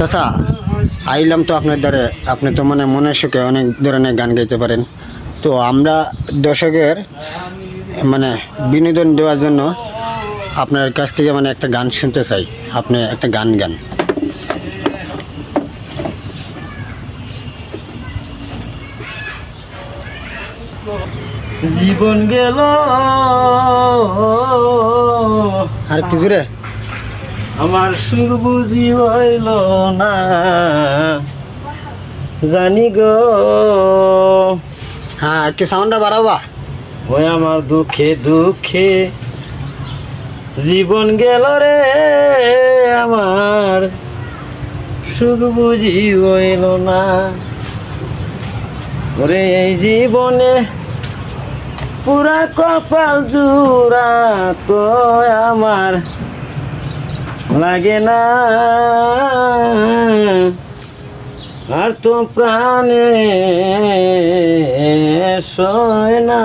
চাচা আইলাম তো আপনার দ্বারে, আপনি তো মানে মনের সুখে অনেক ধরনের গান গাইতে পারেন। তো আমরা দর্শকের মানে বিনোদন দেওয়ার জন্য আপনার কাছ থেকে মানে একটা গান শুনতে চাই, আপনি একটা গান গান। জীবন গেল আর একটু জোরে। আমার সুখ বুঝি হইল না, জানি গো হ্যাঁ একটু সাউন্ডটা বাড়াবা। ওই আমার দুঃখে দুঃখে জীবন গেল রে, আমার সুখ বুঝি হইল না। ওরে এই জীবনে পুরা কপাল জুড়া তো আমার লাগে না, আর তো প্রাণে সয় না।